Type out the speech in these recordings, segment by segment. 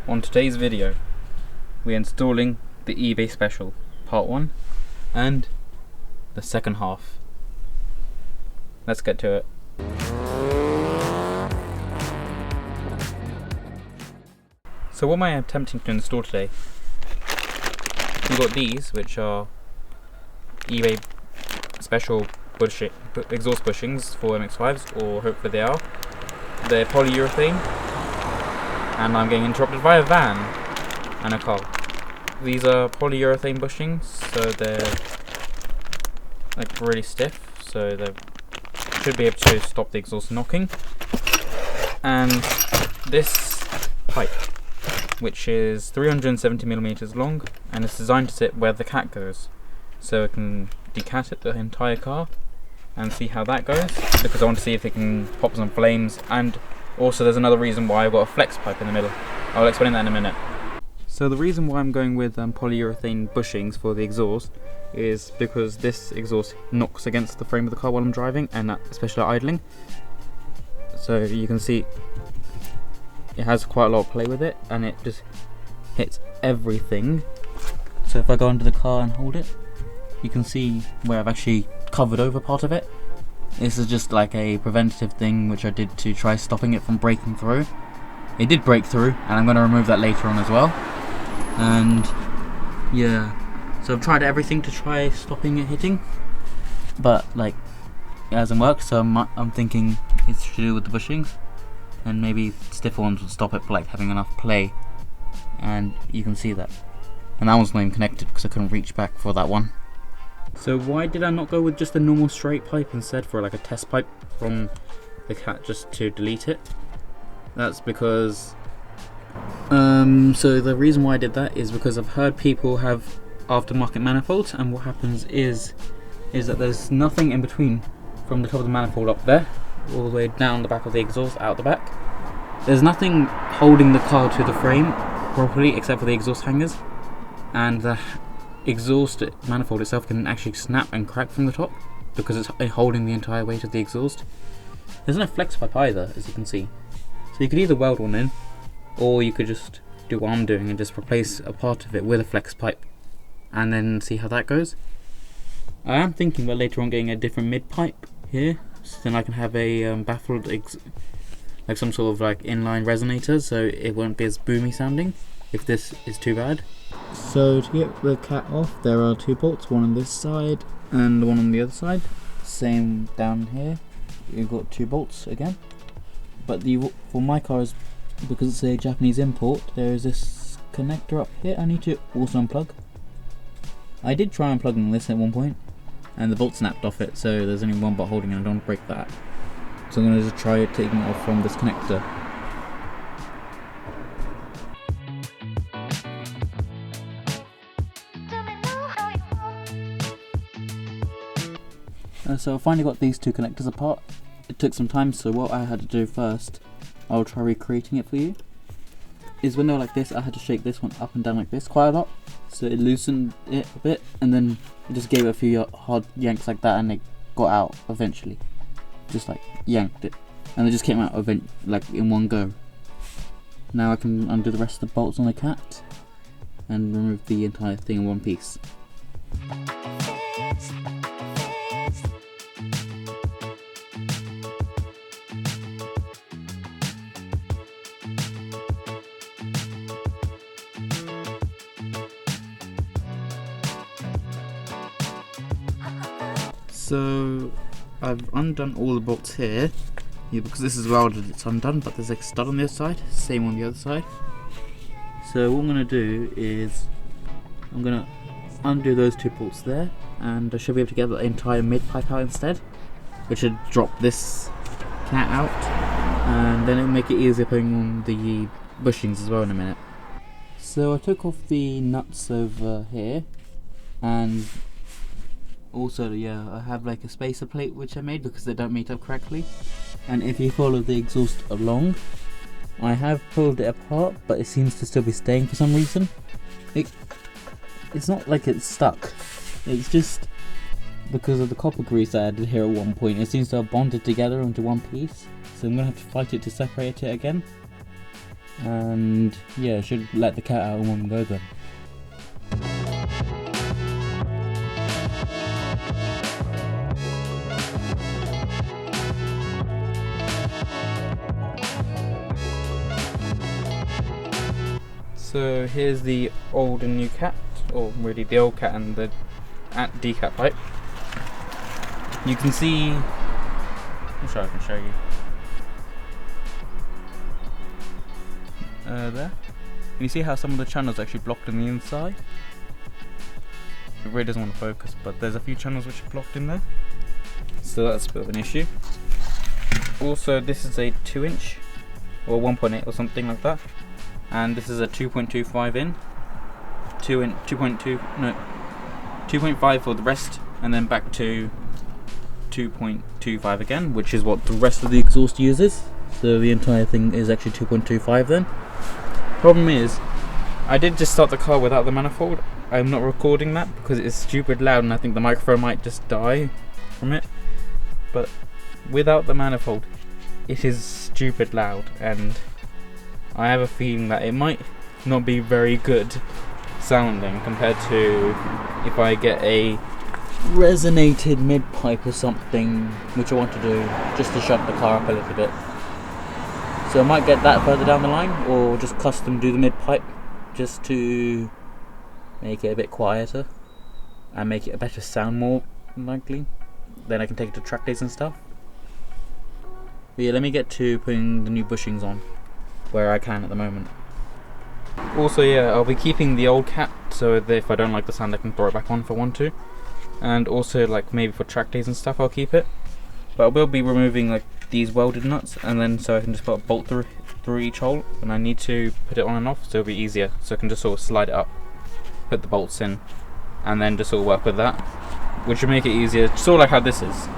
On today's video, we're installing the eBay Special Part 1 and the second half. Let's get to it. So what am I attempting to install today? We've got these, which are eBay Special exhaust bushings for MX5s, or hopefully they are. They're polyurethane, and I'm getting interrupted by a van and a car. These are polyurethane bushings, so they're like really stiff, so they should be able to stop the exhaust knocking. And this pipe, which is 370mm long, and it's designed to sit where the cat goes, so it can decat it the entire car and see how that goes, because I want to see if it can pop some flames. And also there's another reason why I've got a flex pipe in the middle. I'll explain that in a minute. So the reason why I'm going with polyurethane bushings for the exhaust is because this exhaust knocks against the frame of the car while I'm driving, and especially idling. So you can see it has quite a lot of play with it, and it just hits everything. So if I go under the car and hold it, you can see where I've actually covered over part of it. This is just like a preventative thing which I did to try stopping it from breaking through. It did break through, and I'm going to remove that later on as well. And yeah, so I've tried everything to try stopping it hitting, but like it hasn't worked. So I'm thinking it's to do with the bushings, and maybe stiffer ones would stop it for like having enough play. And you can see that. And that one's not even connected because I couldn't reach back for that one. So why did I not go with just a normal straight pipe instead, for like a test pipe from the cat, just to delete it? That's because so the reason why I did that is because I've heard people have aftermarket manifolds, and what happens is that there's nothing in between from the top of the manifold up there all the way down the back of the exhaust out the back. There's nothing holding the car to the frame properly except for the exhaust hangers, and the exhaust manifold itself can actually snap and crack from the top because it's holding the entire weight of the exhaust. There's no flex pipe either, as you can see, so you could either weld one in, or you could just do what I'm doing and just replace a part of it with a flex pipe and then see how that goes. I am thinking about later on getting a different mid pipe here, so then I can have a baffled like some sort of like inline resonator, so it won't be as boomy sounding if this is too bad. So to get the cat off, there are two bolts, one on this side and one on the other side. Same down here, you've got two bolts again. But for my car, is because it's a Japanese import, there is this connector up here I need to also unplug. I did try unplugging this at one point, and the bolt snapped off it, so there's only one bolt holding it, and I don't want to break that. So I'm going to just try taking it off from this connector. So I finally got these two connectors apart. It took some time, so what I had to do first, I'll try recreating it for you, is when they were like this, I had to shake this one up and down like this quite a lot, so it loosened it a bit, and then I just gave it a few hard yanks like that, and it got out eventually. Just like yanked it, and it just came out like in one go. Now I can undo the rest of the bolts on the cat and remove the entire thing in one piece. So I've undone all the bolts here, because this is welded, it's undone, but there's a stud on the other side, same on the other side. So what I'm going to do is I'm going to undo those two bolts there, and I should be able to get the entire mid pipe out instead, which should drop this cat out, and then it'll make it easier putting on the bushings as well in a minute. So I took off the nuts over here, and also, yeah, I have like a spacer plate which I made because they don't meet up correctly. And if you follow the exhaust along, I have pulled it apart, but it seems to still be staying for some reason. It's not like it's stuck, it's just because of the copper grease I added here at one point. It seems to have bonded together into one piece, so I'm going to have to fight it to separate it again. And yeah, should let the cat out in one go then. So here's the old and new cat, or really the old cat and the decat pipe. You can see, I'm sure I can show you. There. Can you see how some of the channels are actually blocked on the inside? It really doesn't want to focus, but there's a few channels which are blocked in there. So that's a bit of an issue. Also, this is a 2-inch, or 1.8 or something like that. And this is a 2.25 in. 2.5 for the rest, and then back to 2.25 again, which is what the rest of the exhaust uses. So the entire thing is actually 2.25 then. Problem is, I did just start the car without the manifold. I'm not recording that because it's stupid loud and I think the microphone might just die from it. But without the manifold, it is stupid loud, and I have a feeling that it might not be very good sounding compared to if I get a resonated mid pipe or something, which I want to do just to shut the car up a little bit. So I might get that further down the line, or just custom do the mid pipe just to make it a bit quieter and make it a better sound more likely. Then I can take it to track days and stuff. But yeah, let me get to putting the new bushings on where I can at the moment. Also, yeah, I'll be keeping the old cat so that if I don't like the sound I can throw it back on if I want to. And also, like, maybe for track days and stuff I'll keep it. But I will be removing like these welded nuts, and then so I can just put a bolt through each hole, and I need to put it on and off so it'll be easier, so I can just sort of slide it up, put the bolts in, and then just sort of work with that, which will make it easier, sort of like how this is.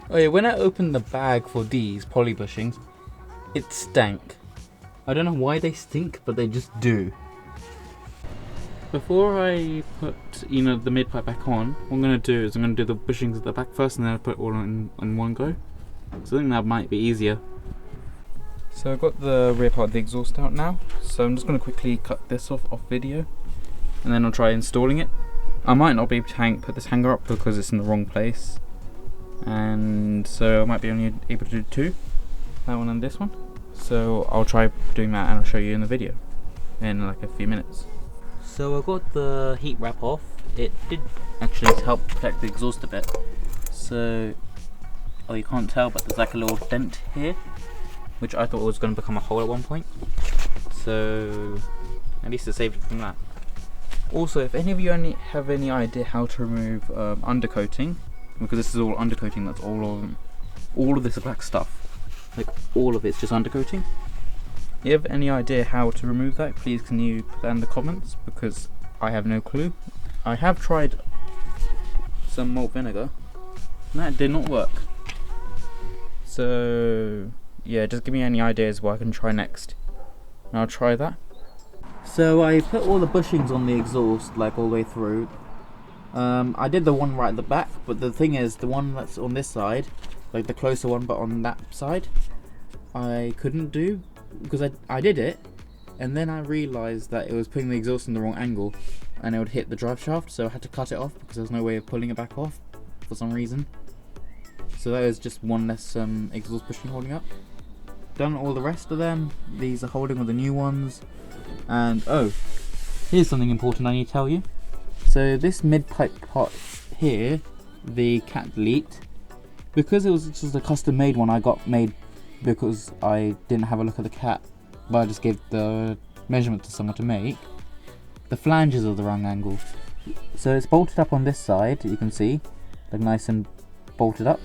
Oh yeah, when I opened the bag for these poly bushings, it stank. I don't know why they stink, but they just do. Before I put, the mid pipe back on, what I'm going to do is I'm going to do the bushings at the back first, and then I'll put it all in one go. So I think that might be easier. So I've got the rear part of the exhaust out now, so I'm just going to quickly cut this off video, and then I'll try installing it. I might not be able to put this hanger up because it's in the wrong place, and so I might be only able to do two, that one and this one. So I'll try doing that and I'll show you in the video in like a few minutes. So I got the heat wrap off. It did actually help protect the exhaust a bit. So, oh, you can't tell, but there's like a little dent here, which I thought was going to become a hole at one point. So at least it saved it from that. Also, if any of you have any idea how to remove undercoating, because this is all undercoating, that's all of this black stuff, like all of it's just undercoating. If you have any idea how to remove that, please can you put that in the comments, because I have no clue. I have tried some malt vinegar and that did not work. So yeah, just give me any ideas what I can try next and I'll try that. So I put all the bushings on the exhaust, like all the way through. I did the one right at the back, but the thing is, the one that's on this side, like the closer one but on that side, I couldn't do, because I did it, and then I realised that it was putting the exhaust in the wrong angle and it would hit the drive shaft, so I had to cut it off because there's no way of pulling it back off for some reason. So that was just one less exhaust bushing holding up. Done all the rest of them. These are holding all the new ones. And oh, here's something important I need to tell you. So this mid pipe part here, the cat delete, because it was just a custom made one I got made because I didn't have a look at the cat, but I just gave the measurement to someone to make. The flanges are the wrong angle, so it's bolted up on this side. You can see, like, nice and bolted up.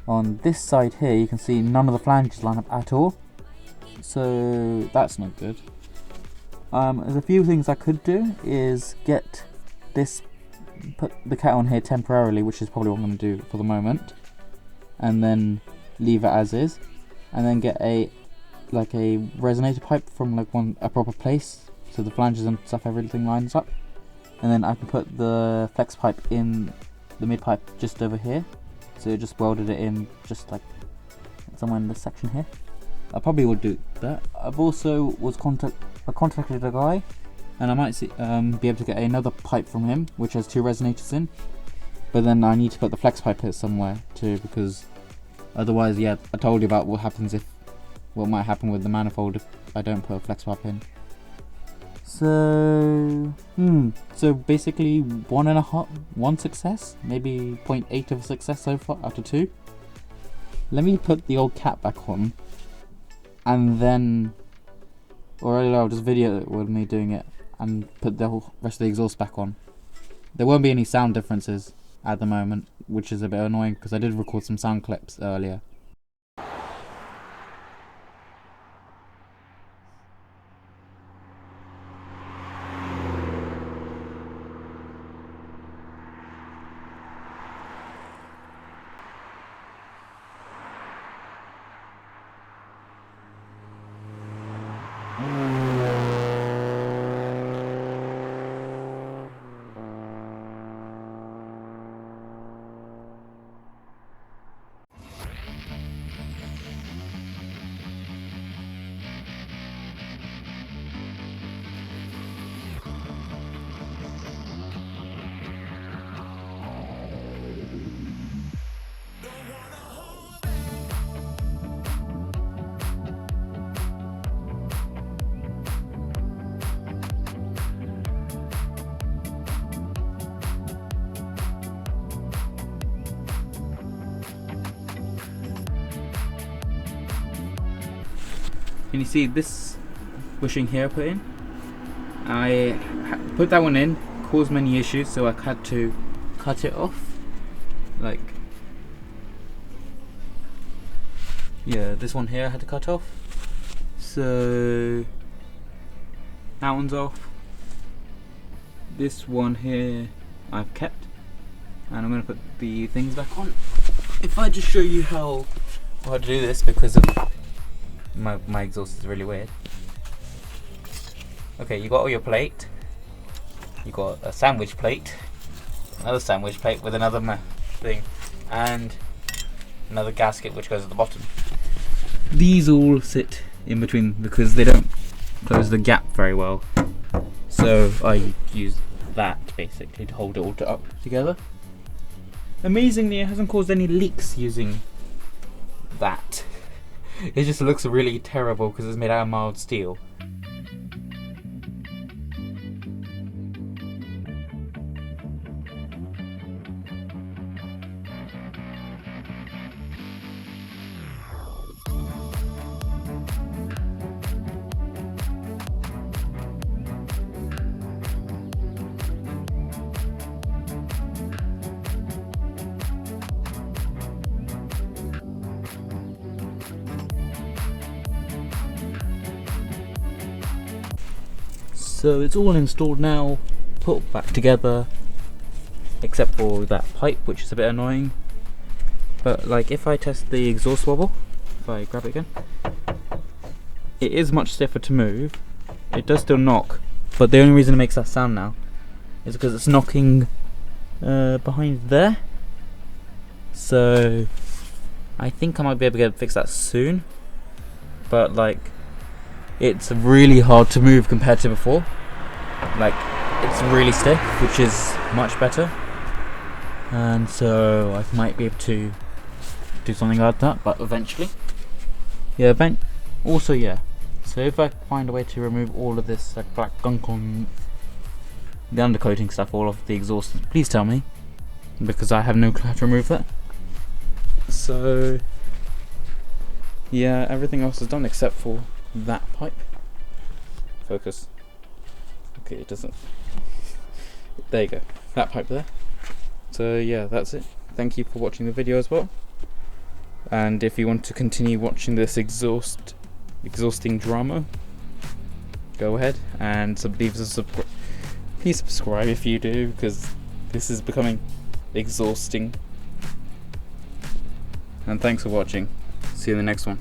On this side here, you can see none of the flanges line up at all, so that's not good. There's a few things I could do. Is get this, put the cat on here temporarily, which is probably what I'm going to do for the moment, and then leave it as is, and then get a resonator pipe from like a proper place, so the flanges and stuff, everything lines up, and then I can put the flex pipe in the mid pipe just over here. So just welded it in, just like somewhere in this section here. I probably would do that. I've also contacted a guy, and I might be able to get another pipe from him, which has 2 resonators in. But then I need to put the flex pipe here somewhere too, because otherwise, yeah, I told you about what might happen with the manifold if I don't put a flex pipe in. So basically 1 success, maybe 0.8 of a success so far out of 2. Let me put the old cat back on, and then, or I'll just video it with me doing it and put the whole rest of the exhaust back on. There won't be any sound differences at the moment, which is a bit annoying because I did record some sound clips earlier. Can you see this bushing here I put in? I put that one in, caused many issues, so I had to cut it off. Like, yeah, this one here I had to cut off. So that one's off. This one here I've kept, and I'm going to put the things back on. If I just show you how to do this, because of my exhaust is really weird. Okay, you got all your plate. You got a sandwich plate, another sandwich plate with another thing, and another gasket which goes at the bottom. These all sit in between because they don't close the gap very well. So I use that basically to hold it all up together. Amazingly, it hasn't caused any leaks using that. It just looks really terrible because it's made out of mild steel. So it's all installed now, put back together, except for that pipe, which is a bit annoying. But like, if I test the exhaust wobble, if I grab it again, it is much stiffer to move. It does still knock, but the only reason it makes that sound now is because it's knocking behind there. So I think I might be able to fix that soon, but like, it's really hard to move compared to before. Like, it's really stiff, which is much better, and so I might be able to do something like that, but eventually. Yeah, also, yeah, so if I find a way to remove all of this like black gunk on the undercoating stuff, all of the exhaust, please tell me, because I have no clue how to remove that. So yeah, everything else is done except for that pipe. Focus. Okay, it doesn't. There you go. That pipe there. So yeah, that's it. Thank you for watching the video as well. And if you want to continue watching this exhausting drama, go ahead and please subscribe if you do, because this is becoming exhausting. And thanks for watching. See you in the next one.